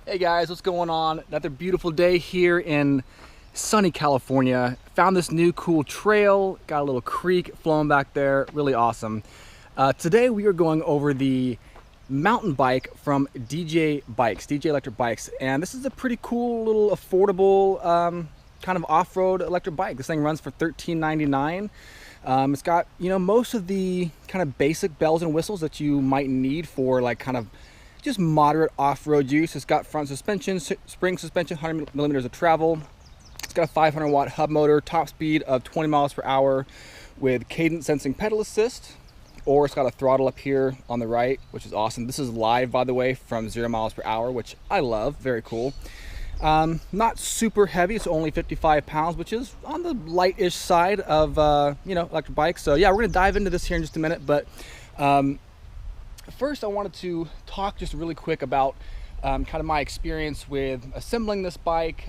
Hey guys, what's going on? Another beautiful day here in sunny California. Found this new cool trail, got a little creek flowing back there, really awesome. Today we are going over the mountain bike from DJ Electric Bikes, and this is a pretty cool little affordable kind of off-road electric bike. This thing runs for $13.99. It's got, most of the kind of basic bells and whistles that you might need for like kind of just moderate off-road use. It's got front suspension, spring suspension, 100 millimeters of travel. It's got a 500 watt hub motor, top speed of 20 miles per hour with cadence sensing pedal assist, or it's got a throttle up here on the right, which is awesome. This is live, by the way, from 0 miles per hour, which I love, very cool. Not super heavy, it's only 55 pounds, which is on the light-ish side of, electric bikes. So yeah, we're gonna dive into this here in just a minute, but first I wanted to talk just really quick about kind of my experience with assembling this bike,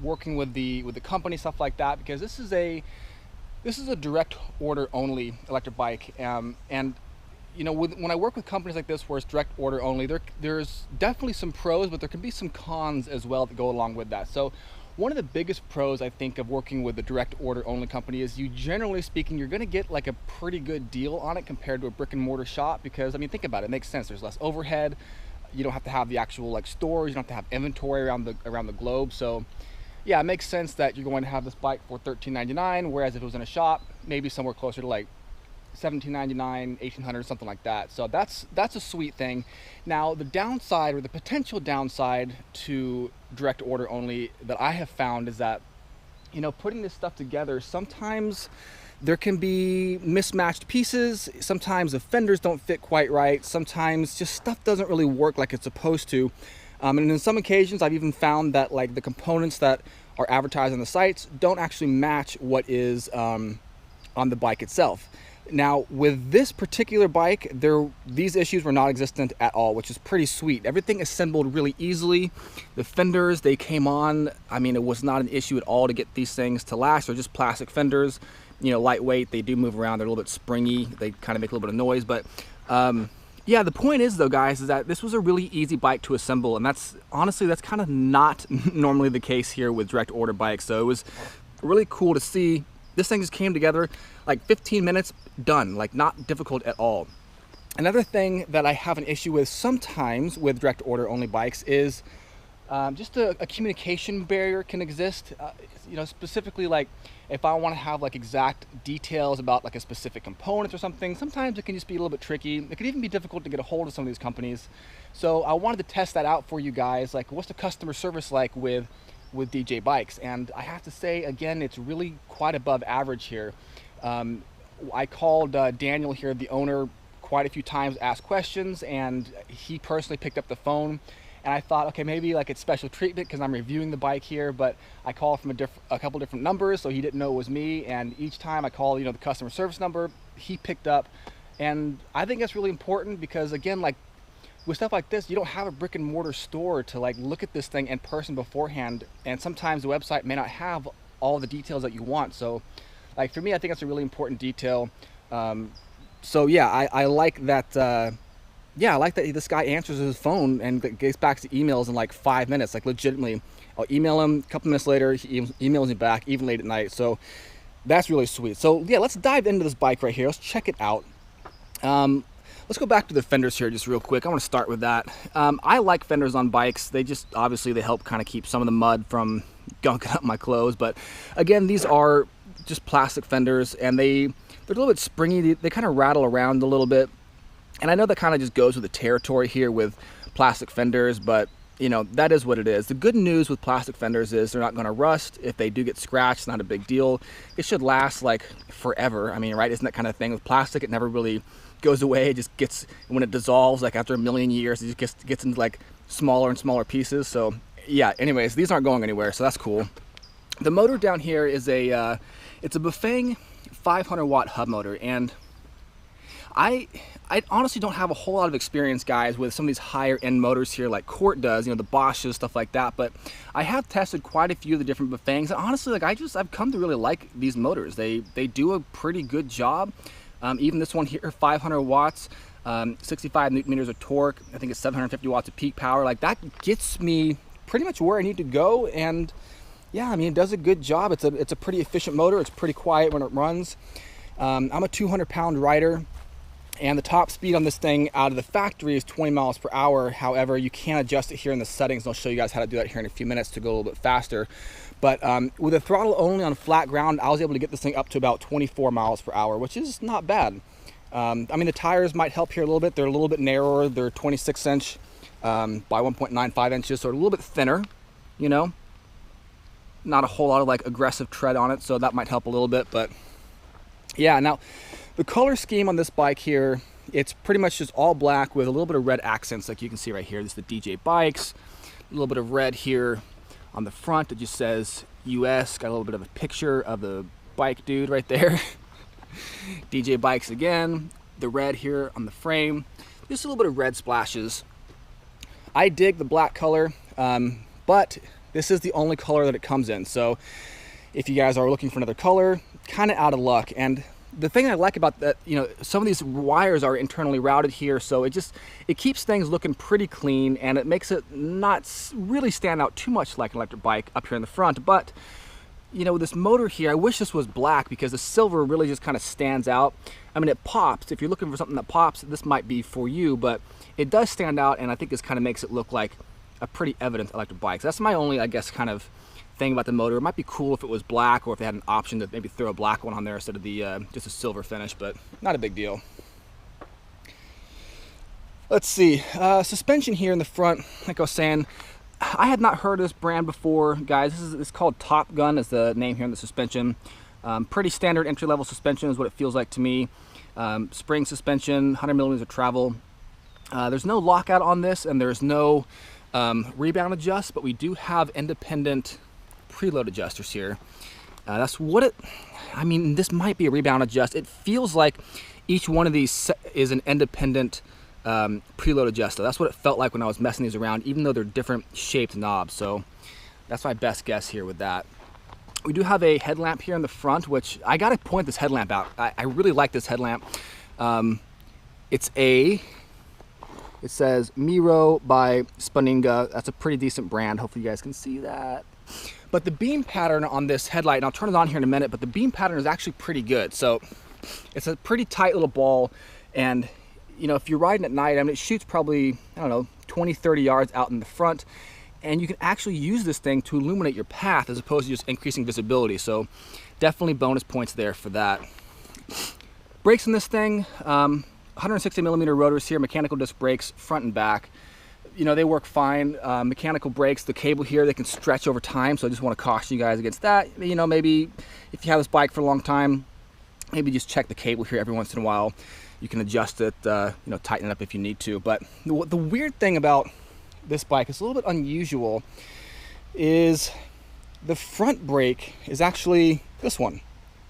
working with the company, stuff like that, because this is a direct order only electric bike, and when I work with companies like this where it's direct order only, there's definitely some pros, but there can be some cons as well that go along with that. So one of the biggest pros I think of working with a direct order only company is, you generally speaking, you're going to get like a pretty good deal on it compared to a brick and mortar shop, because I mean, think about it, it makes sense. There's less overhead, you don't have to have the actual like stores, you don't have to have inventory around the globe. So yeah, it makes sense that you're going to have this bike for $13.99, whereas if it was in a shop, maybe somewhere closer to like $17.99, $1800, something like that. So that's a sweet thing. Now the downside, or the potential downside to direct order only that I have found, is that putting this stuff together, sometimes there can be mismatched pieces, sometimes the fenders don't fit quite right, sometimes just stuff doesn't really work like it's supposed to. And in some occasions I've even found that like the components that are advertised on the sites don't actually match what is on the bike itself. Now with this particular bike, these issues were not existent at all, which is pretty sweet. Everything assembled really easily. The fenders, they came on, I mean, it was not an issue at all to get these things to last. They're just plastic fenders, lightweight, they do move around, they're a little bit springy, they kind of make a little bit of noise, but yeah, the point is though, guys, is that this was a really easy bike to assemble, and that's kind of not normally the case here with direct order bikes. So it was really cool to see. This thing just came together like 15 minutes, done, like not difficult at all. Another thing that I have an issue with sometimes with direct order only bikes is just a communication barrier can exist. Specifically like if I want to have like exact details about like a specific component or something, sometimes it can just be a little bit tricky. It could even be difficult to get a hold of some of these companies. So I wanted to test that out for you guys. Like, what's the customer service like with DJ Bikes? And I have to say, again, it's really quite above average here. I called Daniel here, the owner, quite a few times, asked questions, and he personally picked up the phone. And I thought, okay, maybe like it's special treatment because I'm reviewing the bike here, but I called from a couple different numbers, so he didn't know it was me. And each time I called, the customer service number, he picked up. And I think that's really important because, again, like with stuff like this, you don't have a brick and mortar store to like look at this thing in person beforehand, and sometimes the website may not have all the details that you want. So like for me, I think that's a really important detail. So yeah, I like that. Yeah, I like that this guy answers his phone and gets back to emails in like 5 minutes. Like legitimately, I'll email him, a couple minutes later, he emails me back, even late at night. So that's really sweet. So yeah, let's dive into this bike right here. Let's check it out. Let's go back to the fenders here just real quick. I want to start with that. I like fenders on bikes. They just, obviously they help kind of keep some of the mud from gunking up my clothes. But again, these are just plastic fenders, and they're a little bit springy. They kind of rattle around a little bit. And I know that kind of just goes with the territory here with plastic fenders, but that is what it is. The good news with plastic fenders is they're not going to rust. If they do get scratched, it's not a big deal. It should last like forever. I mean, right? Isn't that kind of thing with plastic? It never really goes away. It just gets, when it dissolves, like after a million years, it just gets into like smaller and smaller pieces. So yeah, anyways, these aren't going anywhere, so that's cool. The motor down here is it's a Bafang 500 watt hub motor, and I honestly don't have a whole lot of experience, guys, with some of these higher end motors here like Court does, the Bosches, stuff like that, but I have tested quite a few of the different Bafangs, and honestly, like I've come to really like these motors. They do a pretty good job. Even this one here, 500 watts. 65 newton meters of torque. I think it's 750 watts of peak power. Like, that gets me pretty much where I need to go. And yeah, I mean, it does a good job. It's a pretty efficient motor. It's pretty quiet when it runs. I'm a 200-pound rider, and the top speed on this thing out of the factory is 20 miles per hour. However, you can adjust it here in the settings. I'll show you guys how to do that here in a few minutes to go a little bit faster. But with a throttle only on flat ground, I was able to get this thing up to about 24 miles per hour, which is not bad. I mean, the tires might help here a little bit. They're a little bit narrower. They're 26-inch by 1.95 inches, so a little bit thinner, you know. Not a whole lot of like aggressive tread on it, so that might help a little bit. But yeah, now the color scheme on this bike here, it's pretty much just all black with a little bit of red accents, like you can see right here. This is the DJ Bikes. A little bit of red here on the front. It just says US. Got a little bit of a picture of the bike dude right there. DJ Bikes again. The red here on the frame. Just a little bit of red splashes. I dig the black color, but this is the only color that it comes in. So if you guys are looking for another color, kind of out of luck. And the thing I like about that, you know, some of these wires are internally routed here, so it keeps things looking pretty clean, and it makes it not really stand out too much like an electric bike up here in the front. But you know, with this motor here, I wish this was black, because the silver really just kind of stands out. I mean, it pops. If you're looking for something that pops, this might be for you, but it does stand out, and I think this kind of makes it look like a pretty evident electric bike. So that's my only, I guess, kind of thing about the motor. It might be cool if it was black, or if they had an option to maybe throw a black one on there instead of the just a silver finish, but not a big deal. Let's see, suspension here in the front. Like I was saying, I had not heard of this brand before, guys. It's called Top Gun is the name here in the suspension. Pretty standard entry-level suspension is what it feels like to me. Spring suspension, 100 millimeters of travel. There's no lockout on this, and there's no rebound adjust, but we do have independent preload adjusters here. That's what it, I mean, this might be a rebound adjust. It feels like each one of these is an independent preload adjuster. That's what it felt like when I was messing these around, even though they're different shaped knobs. So that's my best guess here with that. We do have a headlamp here in the front, which I gotta point this headlamp out. I really like this headlamp. It says Miro by Spaninga. That's a pretty decent brand. Hopefully you guys can see that. But the beam pattern on this headlight, and I'll turn it on here in a minute, but the beam pattern is actually pretty good. So it's a pretty tight little ball, and you know, if you're riding at night, I mean, it shoots probably, I don't know, 20, 30 yards out in the front, and you can actually use this thing to illuminate your path as opposed to just increasing visibility. So definitely bonus points there for that. Brakes in this thing, 160 millimeter rotors here, mechanical disc brakes, front and back. You know, they work fine. Mechanical brakes, the cable here, they can stretch over time, so I just want to caution you guys against that. You know, maybe if you have this bike for a long time, maybe just check the cable here every once in a while. You can adjust it, you know, tighten it up if you need to. But the weird thing about this bike, is a little bit unusual, is the front brake is actually this one,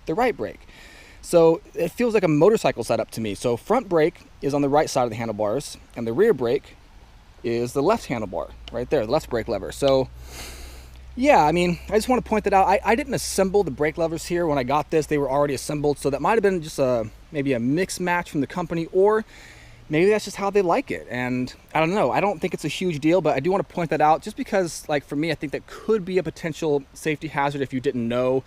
the right brake. So it feels like a motorcycle setup to me. So front brake is on the right side of the handlebars, and the rear brake is the left handlebar right there, the left brake lever. So yeah, I mean, I just want to point that out. I didn't assemble the brake levers here when I got this. They were already assembled, so that might have been just maybe a mix match from the company, or maybe that's just how they like it. And I don't know. I don't think it's a huge deal, but I do want to point that out just because, like, for me, I think that could be a potential safety hazard if you didn't know.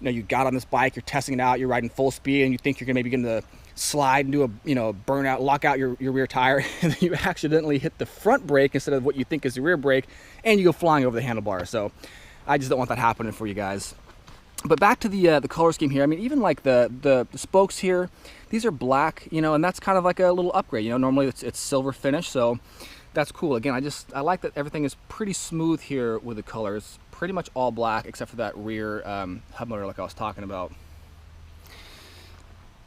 You know, you got on this bike, you're testing it out, you're riding full speed, and you think you're gonna maybe gonna slide into a, you know, burnout, lock out your rear tire, and then you accidentally hit the front brake instead of what you think is the rear brake, and you go flying over the handlebar. So I just don't want that happening for you guys. But back to the color scheme here. I mean, even like the spokes here, these are black, you know, and that's kind of like a little upgrade. You know, normally it's silver finish, so that's cool. Again, I like that everything is pretty smooth here with the colors. Pretty much all black except for that rear hub motor like I was talking about.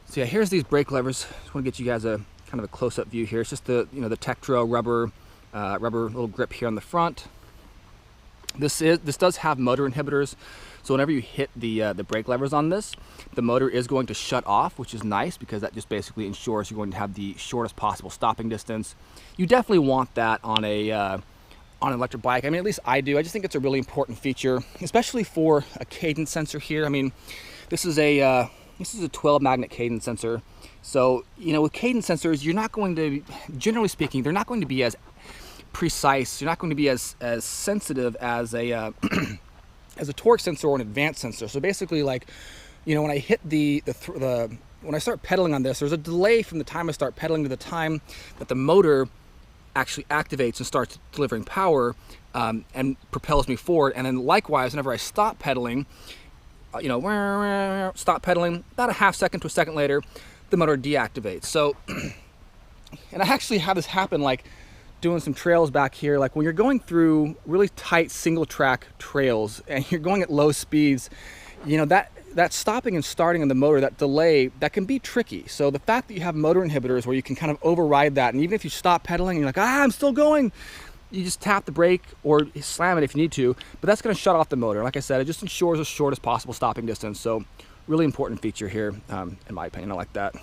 So yeah, here's these brake levers. Just want to get you guys a kind of a close-up view here. It's just the, you know, the Tektro rubber little grip here on the front. This does have motor inhibitors, so whenever you hit the brake levers on this, the motor is going to shut off, which is nice because that just basically ensures you're going to have the shortest possible stopping distance. You definitely want that on an electric bike. I mean, at least I do. I just think it's a really important feature, especially for a cadence sensor here. I mean, this is a 12 magnet cadence sensor. So, you know, with cadence sensors, you're not going to, generally speaking, they're not going to be as precise. You're not going to be as sensitive as a as a torque sensor or an advanced sensor. So basically, like, you know, when I hit when I start pedaling on this, there's a delay from the time I start pedaling to the time that the motor actually activates and starts delivering power and propels me forward. And then likewise, whenever I stop pedaling, you know, stop pedaling, about a half second to a second later, the motor deactivates. So, and I actually had this happen, like doing some trails back here, like when you're going through really tight single track trails and you're going at low speeds, you know, that stopping and starting on the motor, that delay, that can be tricky. So the fact that you have motor inhibitors where you can kind of override that, and even if you stop pedaling and you're like, I'm still going, you just tap the brake or slam it if you need to, but that's going to shut off the motor. Like I said, it just ensures as short as possible stopping distance. So really important feature here, in my opinion. I like that.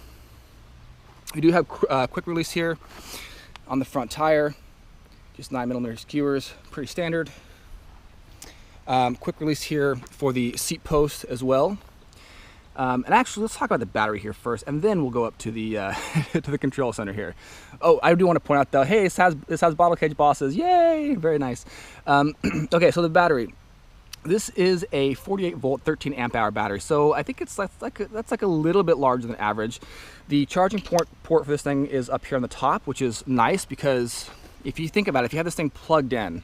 We do have quick release here on the front tire, just 9mm skewers, pretty standard. Quick release here for the seat post as well. And actually, let's talk about the battery here first, and then we'll go up to the to the control center here. Oh, I do want to point out though, hey, this has bottle cage bosses, yay, very nice. Okay, so the battery. This is a 48 volt, 13 amp hour battery. So I think that's like a little bit larger than average. The charging port for this thing is up here on the top, which is nice because if you think about it, if you have this thing plugged in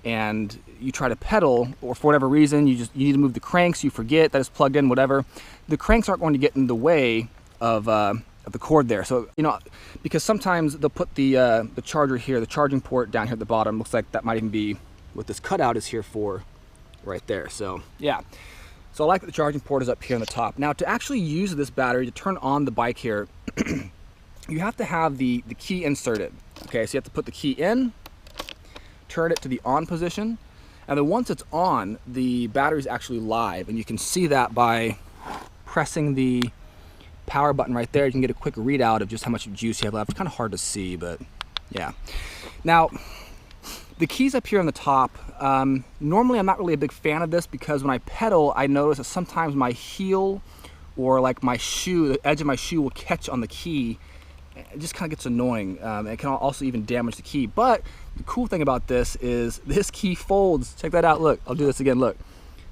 and you try to pedal, or for whatever reason, you need to move the cranks, you forget that it's plugged in, whatever, the cranks aren't going to get in the way of the cord there. So, you know, because sometimes they'll put the charger here, the charging port down here at the bottom. Looks like that might even be what this cutout is here for, right there. So yeah, so I like that the charging port is up here on the top. Now, to actually use this battery, to turn on the bike here, you have to have the key inserted. Okay, so you have to put the key in, turn it to the on position, and then once it's on, the battery's actually live, and you can see that by pressing the power button right there. You can get a quick readout of just how much juice you have left. It's kind of hard to see, but yeah. Now, the keys up here on the top, normally I'm not really a big fan of this because when I pedal, I notice that sometimes my heel or like my shoe, the edge of my shoe will catch on the key. It just kind of gets annoying. It can also even damage the key. But the cool thing about this is this key folds. Check that out. Look, I'll do this again. Look,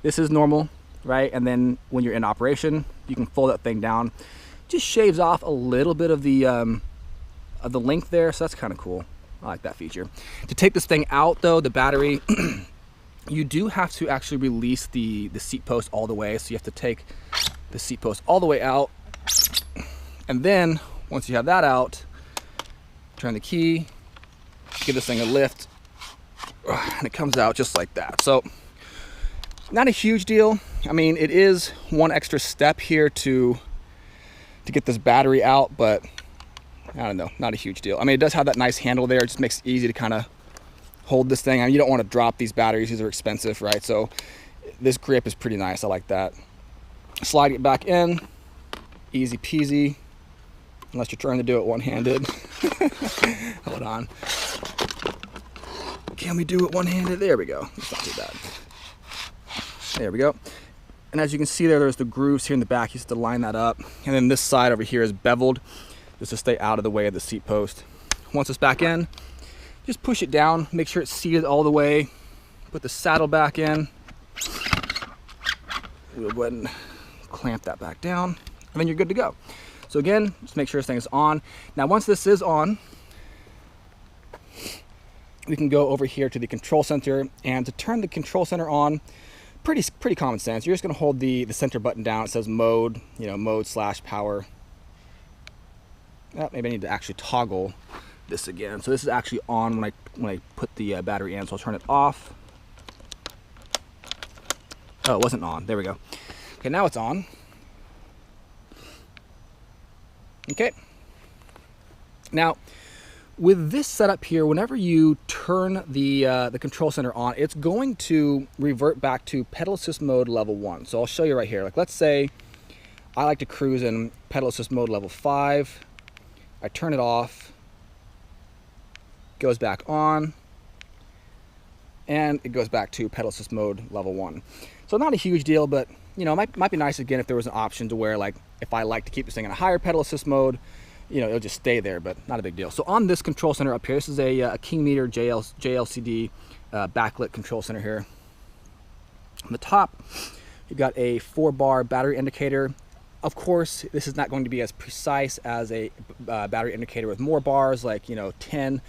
this is normal, right? And then when you're in operation, you can fold that thing down. Just shaves off a little bit of the length there, so that's kind of cool. I like that feature. To take this thing out though, the battery, you do have to actually release the seat post all the way. So you have to take the seat post all the way out, and then once you have that out, turn the key, give this thing a lift, and it comes out just like that. So not a huge deal. I mean, it is one extra step here to get this battery out, but I don't know, not a huge deal. I mean, it does have that nice handle there. It just makes it easy to kind of hold this thing. I mean, you don't want to drop these batteries. These are expensive, right? So this grip is pretty nice. I like that. Slide it back in, easy peasy, unless you're trying to do it one-handed. Hold on. Can we do it one-handed? There we go. It's not too bad. There we go. And as you can see there's the grooves here in the back. You have to line that up. And then this side over here is beveled just to stay out of the way of the seat post. Once it's back in, just push it down, make sure it's seated all the way. Put the saddle back in. We'll go ahead and clamp that back down, and then you're good to go. So again, just make sure this thing is on. Now, once this is on, we can go over here to the control center, and to turn the control center on, pretty common sense. You're just going to hold the center button down. It says mode, you know, mode/power. Maybe I need to actually toggle this again. So this is actually on when I put the battery in. So I'll turn it off. Oh, it wasn't on. There we go. Okay, now it's on. Okay. Now, with this setup here, whenever you turn the control center on, it's going to revert back to pedal assist mode level 1. So I'll show you right here. Like, let's say I like to cruise in pedal assist mode level 5. I turn it off, goes back on, and it goes back to pedal assist mode level 1. So not a huge deal, but you know, it might be nice again if there was an option to where, like, if I like to keep this thing in a higher pedal assist mode, you know, it'll just stay there, but not a big deal. So on this control center up here, this is a King Meter JLCD backlit control center here. On the top, you've got a 4-bar battery indicator. Of course, this is not going to be as precise as a battery indicator with more bars, like, you know, 10,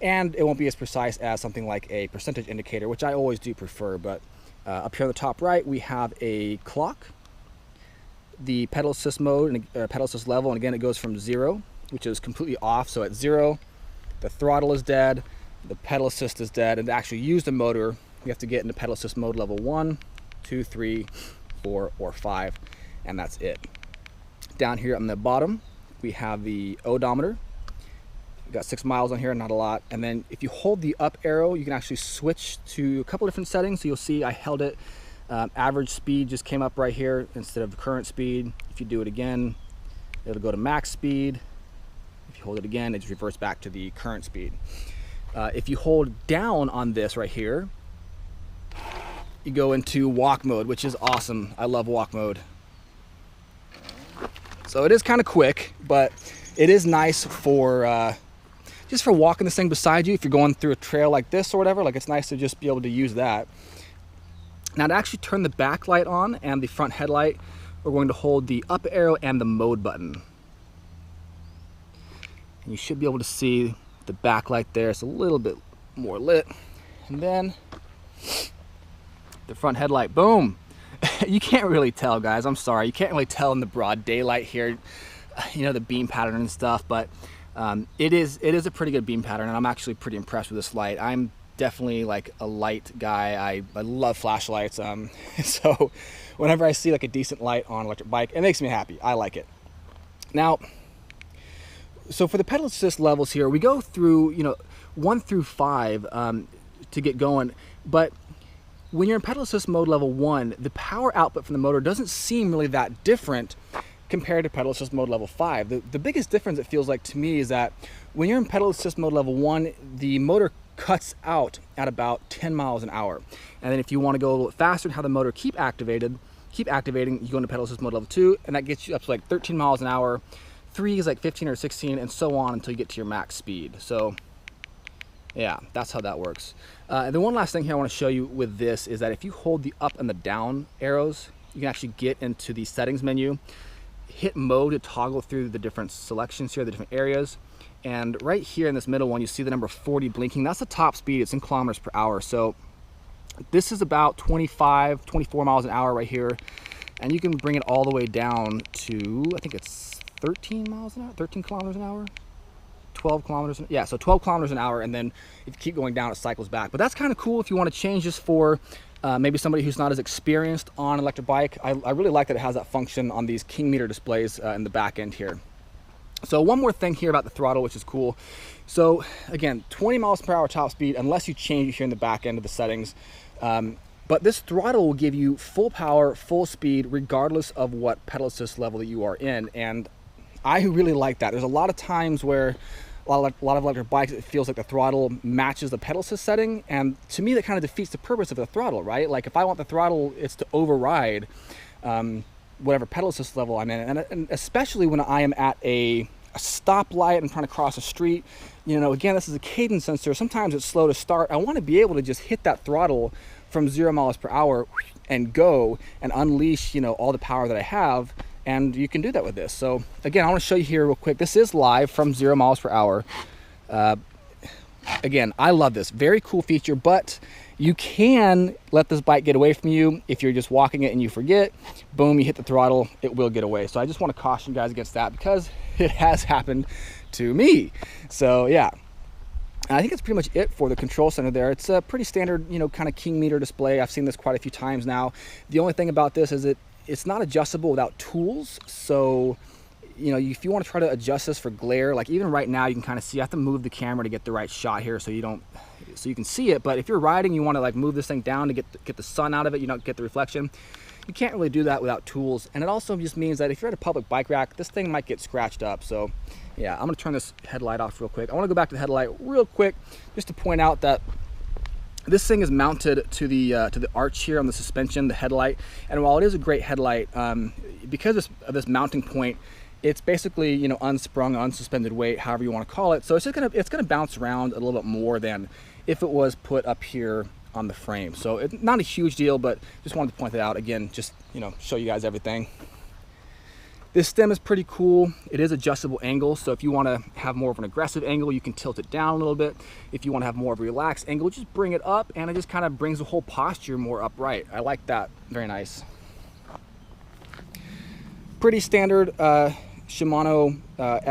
and it won't be as precise as something like a percentage indicator, which I always do prefer. But up here on the top right, we have a clock, the pedal assist mode and pedal assist level, and again it goes from 0, which is completely off. So at 0, the throttle is dead, the pedal assist is dead, and to actually use the motor, you have to get into pedal assist mode level 1, 2, 3, 4, or 5, and that's it. Down here on the bottom, we have the odometer. We've got 6 miles on here, not a lot. And then if you hold the up arrow, you can actually switch to a couple different settings. So you'll see I held it. Average speed just came up right here instead of current speed. If you do it again, it'll go to max speed. If you hold it again, it just reverts back to the current speed. If you hold down on this right here, you go into walk mode, which is awesome. I love walk mode. So it is kind of quick, but it is nice for just for walking this thing beside you. If you're going through a trail like this or whatever, like, it's nice to just be able to use that. Now, to actually turn the backlight on and the front headlight, we're going to hold the up arrow and the mode button. And you should be able to see the backlight there. It's a little bit more lit. And then the front headlight, boom. You can't really tell, guys. I'm sorry. You can't really tell in the broad daylight here, you know, the beam pattern and stuff, but it is a pretty good beam pattern, and I'm actually pretty impressed with this light. I'm definitely like a light guy. I love flashlights. So whenever I see like a decent light on an electric bike, it makes me happy. I like it. Now, so for the pedal assist levels here, we go through, you know, 1 through 5 to get going. But when you're in pedal assist mode level 1, the power output from the motor doesn't seem really that different compared to pedal assist mode level 5. The biggest difference, it feels like to me, is that when you're in pedal assist mode level 1, the motor cuts out at about 10 miles an hour. And then if you want to go a little bit faster and have the motor keep activating, you go into pedal assist mode level 2, and that gets you up to like 13 miles an hour. 3 is like 15 or 16, and so on until you get to your max speed. So yeah, that's how that works. And then one last thing here I want to show you with this is that if you hold the up and the down arrows, you can actually get into the settings menu, hit mode to toggle through the different selections here, the different areas. And right here in this middle one, you see the number 40 blinking. That's the top speed. It's in kilometers per hour. So this is about 25, 24 miles an hour right here. And you can bring it all the way down to, I think it's 13 miles an hour, 13 kilometers an hour, 12 kilometers. Yeah, so 12 kilometers an hour. And then if you keep going down, it cycles back. But that's kind of cool if you want to change this for maybe somebody who's not as experienced on an electric bike. I really like that it has that function on these King Meter displays in the back end here. So one more thing here about the throttle, which is cool. So again, 20 miles per hour top speed, unless you change it here in the back end of the settings. But this throttle will give you full power, full speed, regardless of what pedal assist level that you are in. And I really like that. There's a lot of times where a lot of electric bikes, it feels like the throttle matches the pedal assist setting. And to me, that kind of defeats the purpose of the throttle, right? Like if I want the throttle, it's to override whatever pedal assist level I'm in, and especially when I am at a stoplight and trying to cross a street. You know, again, this is a cadence sensor. Sometimes it's slow to start. I want to be able to just hit that throttle from 0 miles per hour and go and unleash, you know, all the power that I have, and you can do that with this. So again, I want to show you here real quick. This is live from 0 miles per hour. Again, I love this. Very cool feature, but you can let this bike get away from you. If you're just walking it and you forget, boom, you hit the throttle, it will get away. So I just want to caution you guys against that because it has happened to me. So yeah, I think that's pretty much it for the control center there. It's a pretty standard, you know, kind of King Meter display. I've seen this quite a few times now. The only thing about this is it's not adjustable without tools. So, you know, if you want to try to adjust this for glare, like even right now, you can kind of see, I have to move the camera to get the right shot here so you can see it. But if you're riding, you want to like move this thing down to get the sun out of it, you don't get the reflection. You can't really do that without tools. And it also just means that if you're at a public bike rack, this thing might get scratched up. So yeah, I'm gonna turn this headlight off real quick. I wanna go back to the headlight real quick just to point out that This thing is mounted to the arch here on the suspension, the headlight. And while it is a great headlight, because of this mounting point, it's basically, you know, unsprung, unsuspended weight, however you want to call it. So it's gonna bounce around a little bit more than if it was put up here on the frame. So it's not a huge deal, but just wanted to point that out again, just, you know, show you guys everything. This stem is pretty cool. It is adjustable angle, so if you want to have more of an aggressive angle, you can tilt it down a little bit. If you want to have more of a relaxed angle, just bring it up, and it just kind of brings the whole posture more upright. I like that. Very nice. Pretty standard Shimano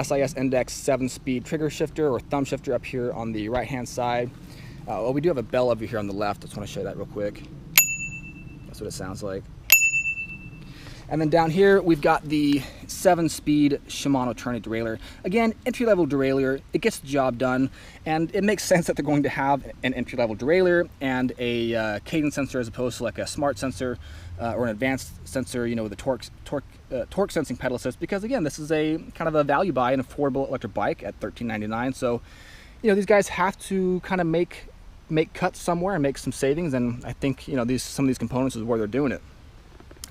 SIS Index 7-speed trigger shifter or thumb shifter up here on the right-hand side. Well, we do have a bell over here on the left. I just want to show you that real quick. That's what it sounds like. And then down here, we've got the 7-speed Shimano Tourney derailleur. Again, entry-level derailleur, it gets the job done, and it makes sense that they're going to have an entry-level derailleur and a cadence sensor as opposed to like a smart sensor or an advanced sensor, you know, with a torque sensing pedal assist, because again, this is a kind of a value buy, an affordable electric bike at $13.99. So, you know, these guys have to kind of make cuts somewhere and make some savings, and I think, you know, some of these components is where they're doing it.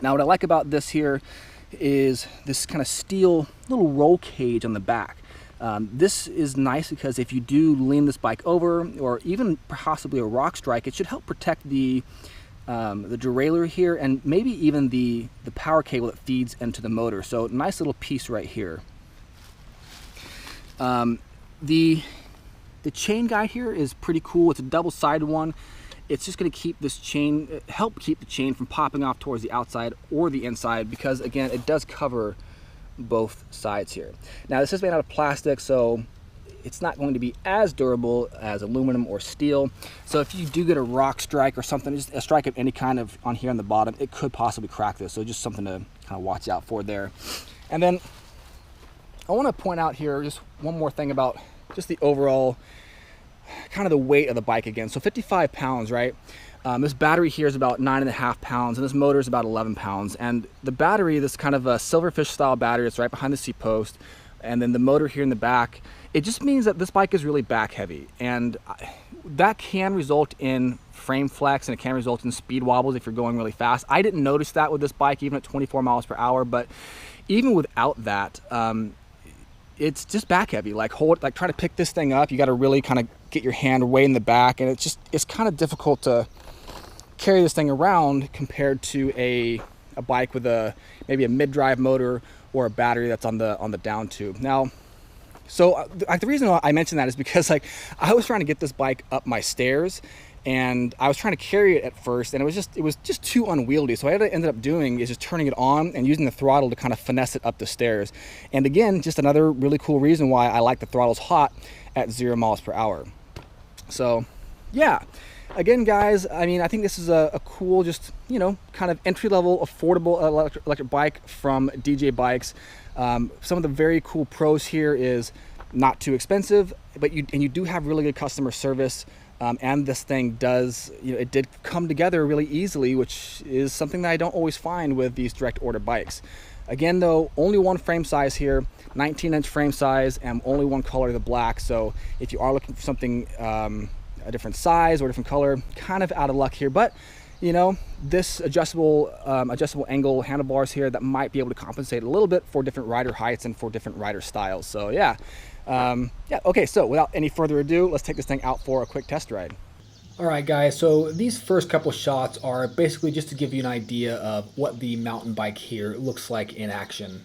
Now, what I like about this here is this kind of steel little roll cage on the back. This is nice because if you do lean this bike over, or even possibly a rock strike, it should help protect the derailleur here, and maybe even the power cable that feeds into the motor. So nice little piece right here. The chain guide here is pretty cool. It's a double-sided one. It's just going to keep this chain, help keep the chain from popping off towards the outside or the inside, because again, it does cover both sides here. Now, this is made out of plastic, so it's not going to be as durable as aluminum or steel. So if you do get a rock strike or something, just a strike of any kind of on here on the bottom, it could possibly crack this. So just something to kind of watch out for there. And then I want to point out here just one more thing about just the overall kind of the weight of the bike again. So 55 pounds, right? This battery here is about 9.5 pounds, and this motor is about 11 pounds. And the battery, this kind of a silverfish style battery, it's right behind the seat post. And then the motor here in the back, it just means that this bike is really back heavy. And that can result in frame flex, and it can result in speed wobbles if you're going really fast. I didn't notice that with this bike, even at 24 miles per hour, but even without that, it's just back heavy. Like try to pick this thing up, you got to really kind of get your hand way in the back, and it's kind of difficult to carry this thing around compared to a bike with maybe a mid-drive motor or a battery that's on the down tube. Now, so the reason I mention that is because like I was trying to get this bike up my stairs, and I was trying to carry it at first, and it was just too unwieldy. So what I ended up doing is just turning it on and using the throttle to kind of finesse it up the stairs. And again, just another really cool reason why I like the throttles hot at 0 miles per hour. So yeah, again guys, I mean, I think this is a cool, just, you know, kind of entry-level affordable electric bike from DJ Bikes. Some of the very cool pros here is not too expensive, but you do have really good customer service. And this thing does, you know, it did come together really easily, which is something that I don't always find with these direct order bikes. Again though, only one frame size here, 19-inch frame size, and only one color, the black. So if you are looking for something a different size or a different color, kind of out of luck here. But you know, this adjustable angle handlebars here, that might be able to compensate a little bit for different rider heights and for different rider styles. So yeah. Okay, so without any further ado, let's take this thing out for a quick test ride. All right, guys, so these first couple shots are basically just to give you an idea of what the mountain bike here looks like in action.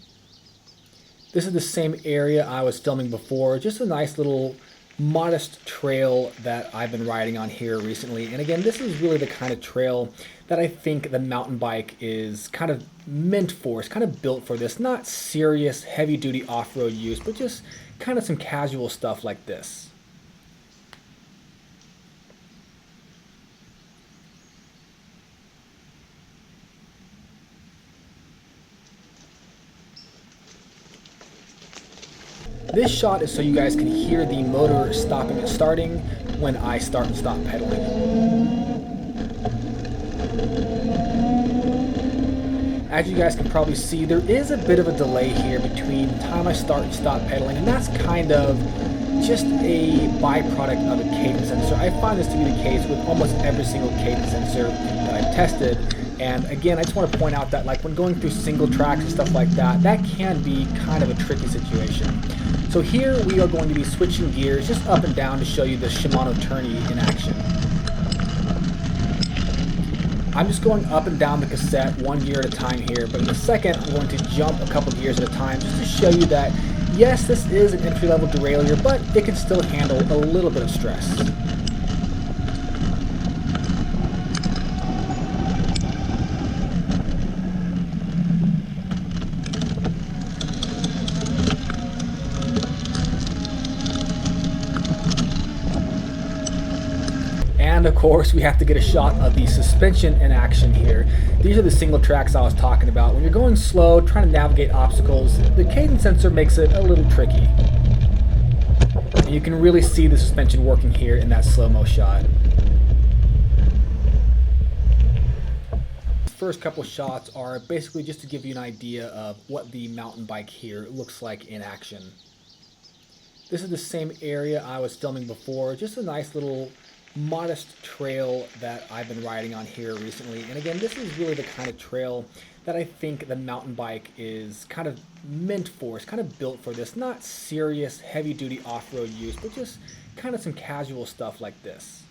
This is the same area I was filming before, just a nice little modest trail that I've been riding on here recently. And again, this is really the kind of trail that I think the mountain bike is kind of meant for. It's kind of built for this, not serious heavy-duty off-road use, but just kind of some casual stuff like this. This shot is so you guys can hear the motor stopping and starting when I start and stop pedaling. As you guys can probably see, there is a bit of a delay here between the time I start and stop pedaling, and that's kind of just a byproduct of a cadence sensor. I find this to be the case with almost every single cadence sensor that I've tested. And again, I just want to point out that like when going through single tracks and stuff like that, that can be kind of a tricky situation. So here we are going to be switching gears just up and down to show you the Shimano tourney in action. I'm just going up and down the cassette one gear at a time here, but in a second I'm going to jump a couple gears at a time just to show you that yes, this is an entry-level derailleur, but it can still handle a little bit of stress. And of course, we have to get a shot of the suspension in action here. These are the single tracks I was talking about. When you're going slow, trying to navigate obstacles, the cadence sensor makes it a little tricky. And you can really see the suspension working here in that slow-mo shot. The first couple shots are basically just to give you an idea of what the mountain bike here looks like in action. This is the same area I was filming before, just a nice little modest trail that I've been riding on here recently. And again, this is really the kind of trail that I think the mountain bike is kind of meant for. It's kind of built for this, not serious heavy duty off-road use, but just kind of some casual stuff like this.